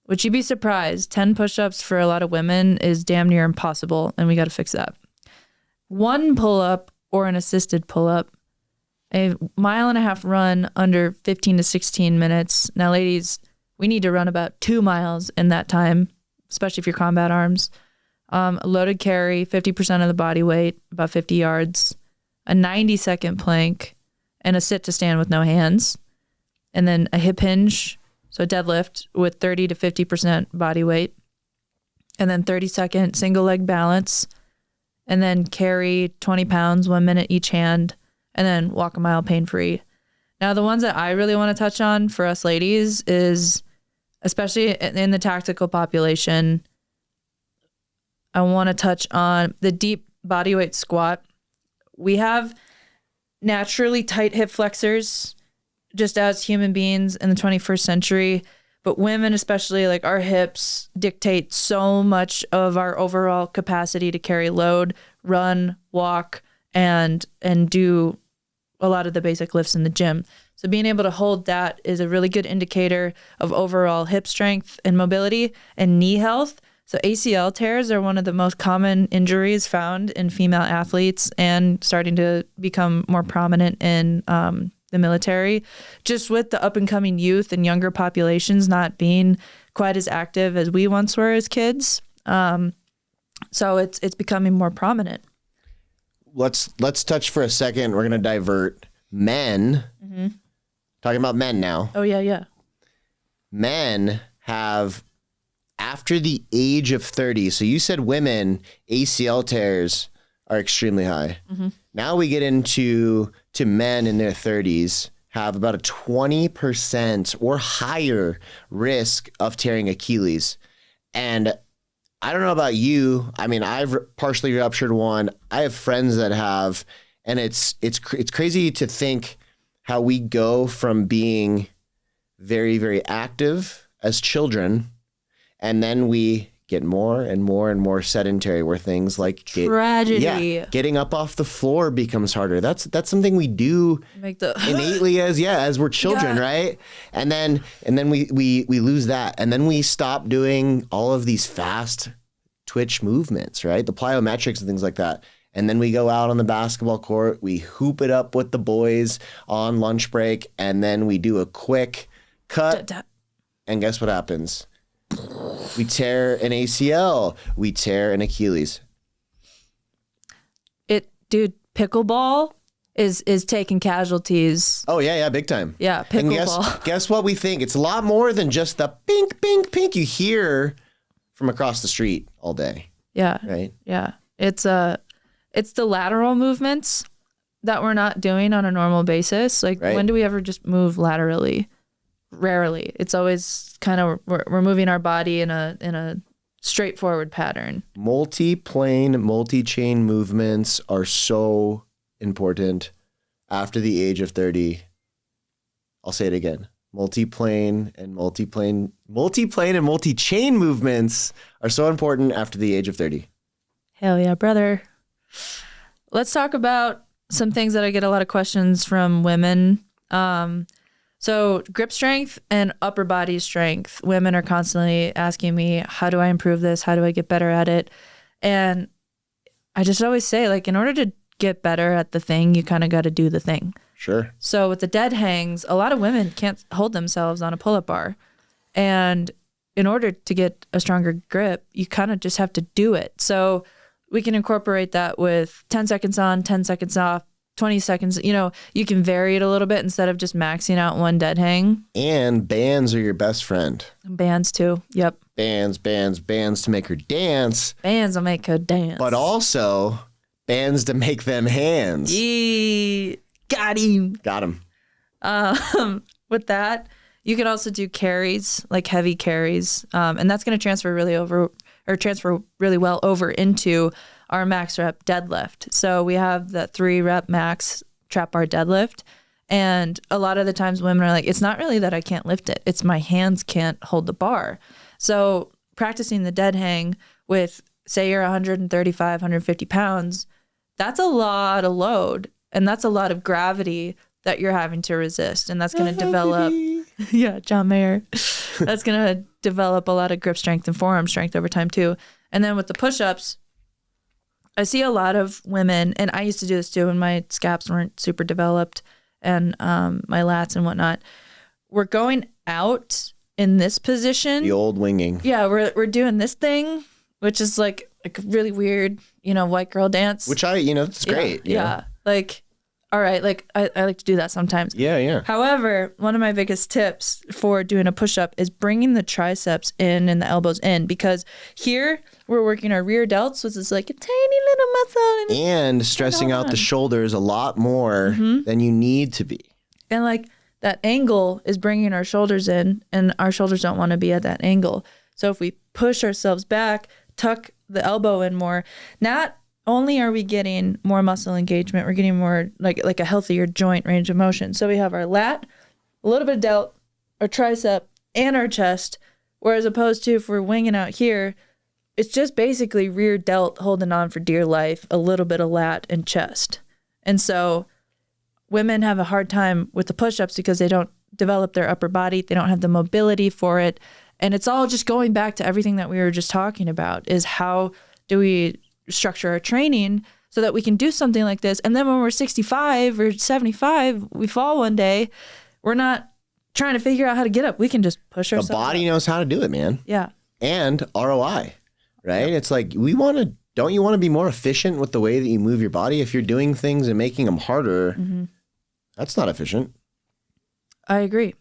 which you'd be surprised. 10 push-ups for a lot of women is damn near impossible, and we got to fix that. 1 pull-up or an assisted pull-up, a 1.5 mile run under 15 to 16 minutes. Now, ladies, we need to run about 2 miles in that time, especially if you're combat arms. A loaded carry, 50% of the body weight, about 50 yards. A 90-second plank, and a sit to stand with no hands. And then a hip hinge, so a deadlift with 30 to 50% body weight. And then 30-second single leg balance. And then carry 20 pounds, 1 minute each hand. And then walk a mile pain-free. Now, the ones that I really want to touch on for us ladies is, especially in the tactical population, I want to touch on the deep bodyweight squat. We have naturally tight hip flexors just as human beings in the 21st century, but women especially, like, our hips dictate so much of our overall capacity to carry load, run, walk, and do a lot of the basic lifts in the gym. So being able to hold that is a really good indicator of overall hip strength and mobility and knee health. So ACL tears are one of the most common injuries found in female athletes and starting to become more prominent in the military, just with the up and coming youth and younger populations not being quite as active as we once were as kids. So it's becoming more prominent. Let's touch for a second. We're going to divert. Men, talking about men now. Oh, yeah. Men have, after the age of 30, so you said women, ACL tears are extremely high. Now we get into men in their 30s have about a 20% or higher risk of tearing Achilles. And I don't know about you. I mean, I've partially ruptured one. I have friends that have, and it's crazy to think how we go from being very, very active as children, and then we get more and more and more sedentary, where things like tragedy. Getting up off the floor becomes harder. That's something we do innately as we're children, right? And then we lose that, and then we stop doing all of these fast twitch movements, right? The plyometrics and things like that. And then we go out on the basketball court, we hoop it up with the boys on lunch break, and then we do a quick cut. And guess what happens? We tear an ACL. We tear an Achilles. Dude, pickleball is taking casualties. Oh, yeah, big time. Yeah, pickleball. And guess what we think? It's a lot more than just the pink, pink, pink you hear from across the street all day. Yeah. Right? Yeah. It's the lateral movements that we're not doing on a normal basis. Like, when do we ever just move laterally? Rarely. It's always kind of we're moving our body in a straightforward pattern. Multi-plane, multi-chain movements are so important after the age of 30. I'll say it again. Multi-plane and multi-chain movements are so important after the age of 30. Hell yeah, brother. Let's talk about some things that I get a lot of questions from women. So grip strength and upper body strength. Women are constantly asking me, how do I improve this? How do I get better at it? And I just always say, like, in order to get better at the thing, you kind of got to do the thing. Sure. So with the dead hangs, a lot of women can't hold themselves on a pull-up bar. And in order to get a stronger grip, you kind of just have to do it. So we can incorporate that with 10 seconds on, 10 seconds off, 20 seconds. You can vary it a little bit instead of just maxing out one dead hang. And bands are your best friend. Bands too. Yep. Bands to make her dance. Bands will make her dance. But also bands to make them hands. Yee. Got him. With that, you can also do carries, like heavy carries. And that's going to transfer really well over into our max rep deadlift. So we have the 3 rep max trap bar deadlift. And a lot of the times women are like, it's not really that I can't lift it. It's my hands can't hold the bar. So practicing the dead hang with, say you're 135, 150 pounds, that's a lot of load. And that's a lot of gravity that you're having to resist. And that's going to develop, John Mayer, that's going to develop a lot of grip strength and forearm strength over time too. And then with the push-ups, I see a lot of women, and I used to do this too when my scaps weren't super developed and my lats and whatnot. We're going out in this position. The old winging. Yeah, we're doing this thing, which is like a really weird, white girl dance. Which it's great. Yeah. Like, all right, like I like to do that sometimes. Yeah. However, one of my biggest tips for doing a push-up is bringing the triceps in and the elbows in, because here we're working our rear delts, which is like a tiny little muscle. And stressing out the shoulders a lot more than you need to be. And like that angle is bringing our shoulders in, and our shoulders don't want to be at that angle. So if we push ourselves back, tuck the elbow in more, not only are we getting more muscle engagement, we're getting more like a healthier joint range of motion. So we have our lat, a little bit of delt, our tricep, and our chest. Whereas opposed to if we're winging out here, it's just basically rear delt holding on for dear life, a little bit of lat and chest. And so women have a hard time with the push-ups because they don't develop their upper body. They don't have the mobility for it. And it's all just going back to everything that we were just talking about, is how do we structure our training so that we can do something like this. And then when we're 65 or 75, we fall one day, we're not trying to figure out how to get up. We can just push ourselves. The body knows how to do it, man. Yeah. And ROI, right? Yep. It's like don't you want to be more efficient with the way that you move your body? If you're doing things and making them harder, that's not efficient. I agree.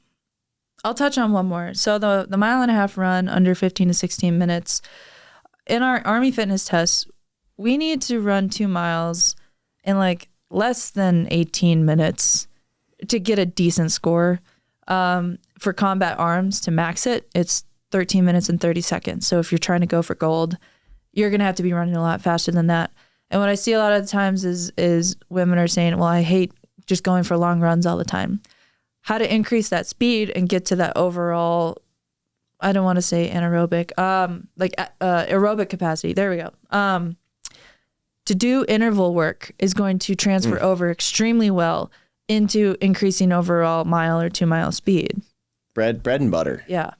I'll touch on one more. So the 1.5 mile run under 15 to 16 minutes. In our Army fitness tests, we need to run 2 miles in like less than 18 minutes to get a decent score. For combat arms, to max it, it's 13 minutes and 30 seconds. So if you're trying to go for gold, you're going to have to be running a lot faster than that. And what I see a lot of the times is women are saying, well, I hate just going for long runs all the time. How to increase that speed and get to that overall, I don't want to say anaerobic, aerobic capacity. There we go. To do interval work is going to transfer over extremely well into increasing overall mile or 2 mile speed. Bread and butter. Yeah.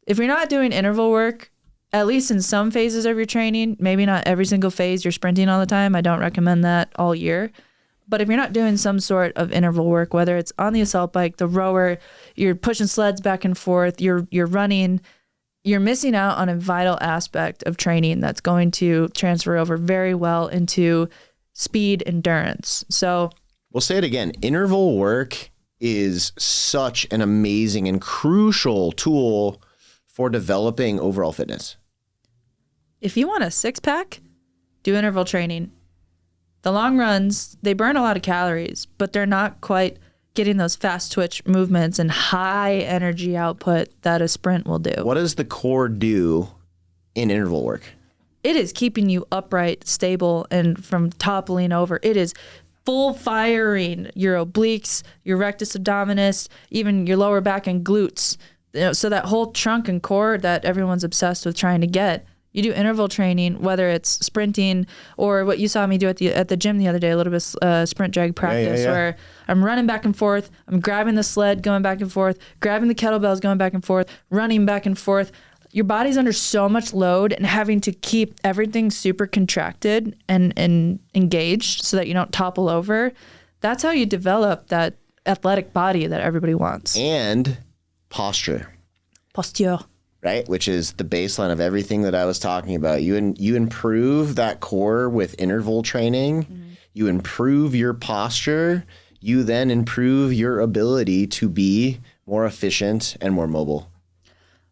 If you're not doing interval work, at least in some phases of your training, maybe not every single phase you're sprinting all the time. I don't recommend that all year. But if you're not doing some sort of interval work, whether it's on the assault bike, the rower, you're pushing sleds back and forth, you're running, you're missing out on a vital aspect of training that's going to transfer over very well into speed endurance. So we'll say it again. Interval work is such an amazing and crucial tool for developing overall fitness. If you want a six-pack, do interval training. The long runs, they burn a lot of calories, but they're not quite getting those fast twitch movements and high energy output that a sprint will do. What does the core do in interval work? It is keeping you upright, stable, and from toppling over. It is full firing your obliques, your rectus abdominis, even your lower back and glutes. So that whole trunk and core that everyone's obsessed with trying to get. You do interval training, whether it's sprinting or what you saw me do at the gym the other day, a little bit sprint drag practice, where I'm running back and forth, I'm grabbing the sled, going back and forth, grabbing the kettlebells, going back and forth, running back and forth. Your body's under so much load and having to keep everything super contracted and engaged so that you don't topple over. That's how you develop that athletic body that everybody wants. And posture. Posture. Right, which is the baseline of everything that I was talking about. You improve that core with interval training. You improve your posture. You then improve your ability to be more efficient and more mobile.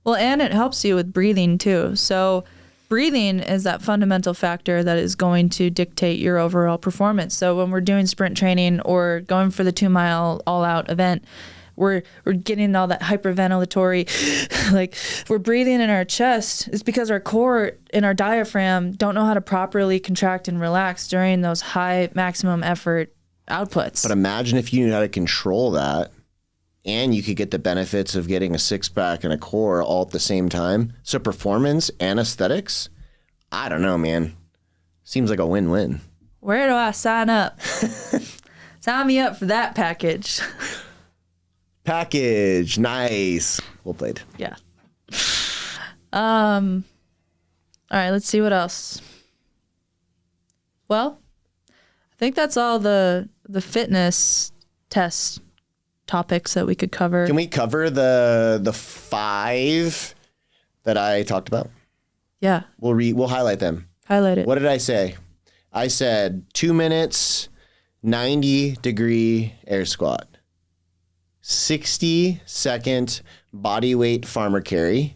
Well, and it helps you with breathing too. So breathing is that fundamental factor that is going to dictate your overall performance. So when we're doing sprint training or going for the 2 mile all-out event, we're getting all that hyperventilatory, like we're breathing in our chest. It's because our core and our diaphragm don't know how to properly contract and relax during those high maximum effort outputs. But imagine if you knew how to control that and you could get the benefits of getting a six-pack and a core all at the same time. So performance and aesthetics, I don't know, man. Seems like a win-win. Where do I sign up? Sign me up for that package. Package. Nice. Well played. Yeah. All right, let's see what else. Well, I think that's all the fitness test topics that we could cover. Can we cover the 5 that I talked about? Yeah. We'll highlight them. Highlight it. What did I say? I said 2 minutes, 90-degree air squat, 60-second body weight farmer carry,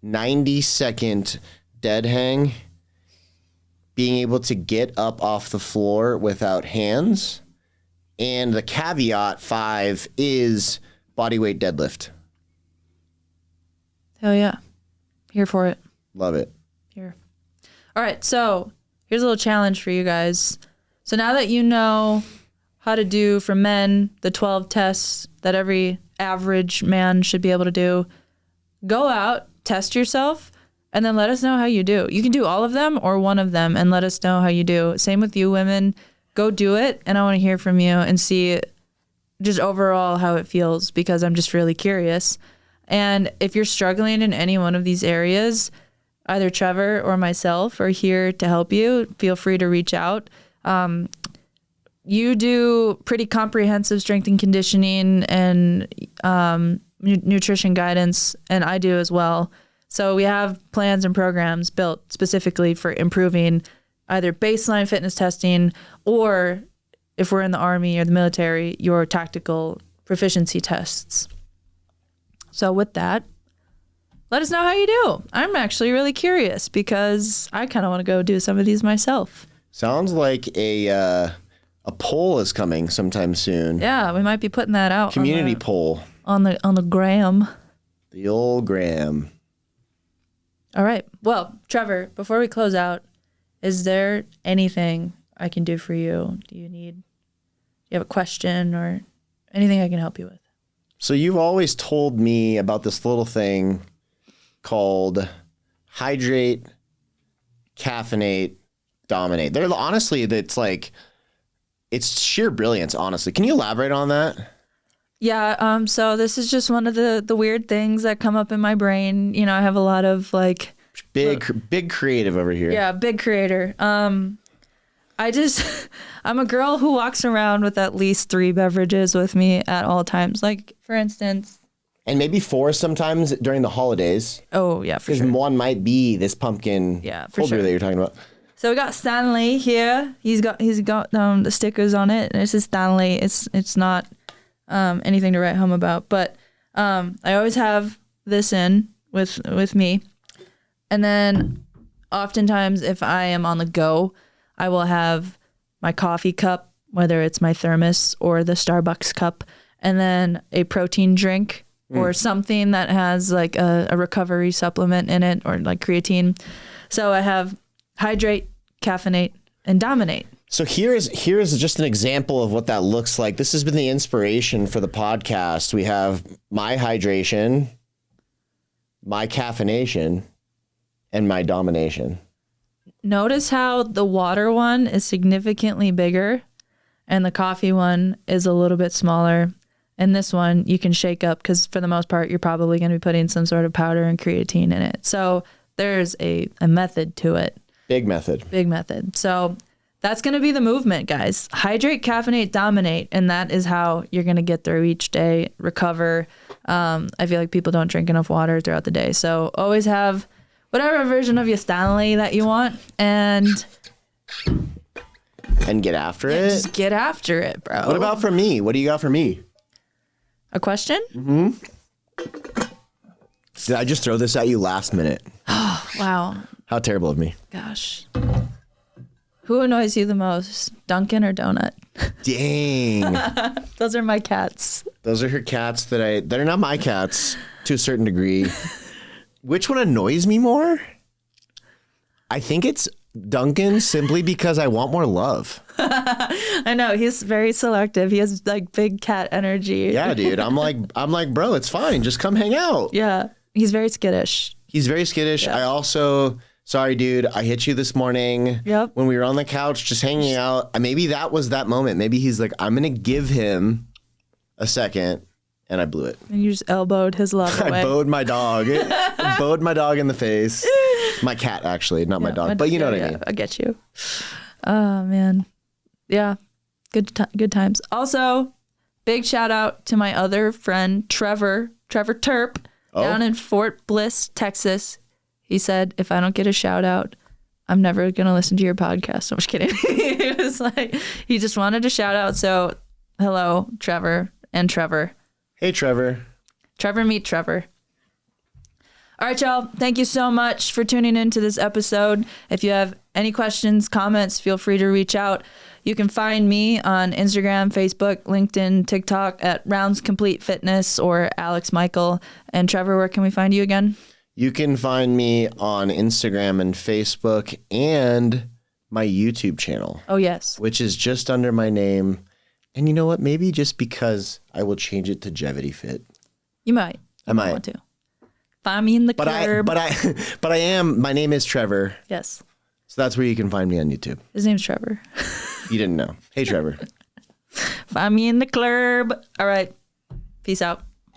90-second dead hang, being able to get up off the floor without hands, and the caveat 5 is body weight deadlift. Hell yeah. Here for it. Love it. Here. All right, so here's a little challenge for you guys. So now that you know how to do for men the 12 tests that every average man should be able to do, go out, test yourself, and then let us know how you do. You can do all of them or one of them and let us know how you do. Same with you women. Go do it, and I want to hear from you and see just overall how it feels, because I'm just really curious. And if you're struggling in any one of these areas, either Trevor or myself are here to help you. Feel free to reach out. You do pretty comprehensive strength and conditioning and nutrition guidance, and I do as well. So we have plans and programs built specifically for improving either baseline fitness testing, or if we're in the Army or the military, your tactical proficiency tests. So with that, let us know how you do. I'm actually really curious because I kind of want to go do some of these myself. Sounds like a poll is coming sometime soon. Yeah, we might be putting that out. Community poll. On the gram. The old gram. All right. Well, Trevor, before we close out, is there anything I can do for you? Do you have a question or anything I can help you with? So you've always told me about this little thing called hydrate, caffeinate, dominate. Honestly, it's sheer brilliance, honestly. Can you elaborate on that? Yeah, so this is just one of the weird things that come up in my brain. You know, I have a lot of big creative over here. Yeah, big creator. I'm a girl who walks around with at least 3 beverages with me at all times. Like, for instance. And maybe 4 sometimes during the holidays. Oh, yeah, for sure. Because one might be this pumpkin cold brew that you're talking about. So we got Stanley here. He's got the stickers on it. And this is Stanley. It's not anything to write home about. But I always have this in with me. And then oftentimes if I am on the go, I will have my coffee cup, whether it's my thermos or the Starbucks cup, and then a protein drink or something that has like a recovery supplement in it, or like creatine. So I have hydrate, caffeinate, and dominate. So here's just an example of what that looks like. This has been the inspiration for the podcast. We have my hydration, my caffeination, and my domination. Notice how the water one is significantly bigger and the coffee one is a little bit smaller. And this one you can shake up because for the most part, you're probably going to be putting some sort of powder and creatine in it. So there's a method to it. Big method. Big method. So that's going to be the movement, guys. Hydrate, caffeinate, dominate. And that is how you're going to get through each day, recover. I feel like people don't drink enough water throughout the day. So always have whatever version of your Stanley that you want and get after it. Just get after it, bro. What about for me? What do you got for me? A question? Mm-hmm. Did I just throw this at you last minute? Wow. How terrible of me. Gosh. Who annoys you the most, Duncan or Donut? Dang. Those are my cats. Those are her cats they're not my cats to a certain degree. Which one annoys me more? I think it's Duncan, simply because I want more love. I know, he's very selective. He has like big cat energy. Yeah, dude. I'm like, bro, it's fine. Just come hang out. Yeah. He's very skittish. Yeah. I also, sorry, dude, I hit you this morning. Yep. When we were on the couch just hanging out. Maybe that was that moment. Maybe he's like, I'm going to give him a second and I blew it. And you just elbowed his love away. I bowed my dog. Bowed my dog in the face. My cat, actually, not my dog. But you know what I mean. I get you. Oh, man. Yeah. Good times. Also, big shout out to my other friend, Trevor Terp, down in Fort Bliss, Texas. He said, if I don't get a shout out, I'm never going to listen to your podcast. I'm just kidding. It was like, he just wanted a shout out. So hello, Trevor and Trevor. Hey, Trevor. Trevor meet Trevor. All right, y'all. Thank you so much for tuning into this episode. If you have any questions, comments, feel free to reach out. You can find me on Instagram, Facebook, LinkedIn, TikTok at Rounds Complete Fitness or Alex Michael. And Trevor, where can we find you again? You can find me on Instagram and Facebook and my YouTube channel. Oh, yes. Which is just under my name. And you know what? Maybe just because I will change it to Jevity Fit. You might. I might want to. Find me in the club. But I am. My name is Trevor. Yes. So that's where you can find me on YouTube. His name's Trevor. You didn't know. Hey, Trevor. Find me in the club. All right. Peace out.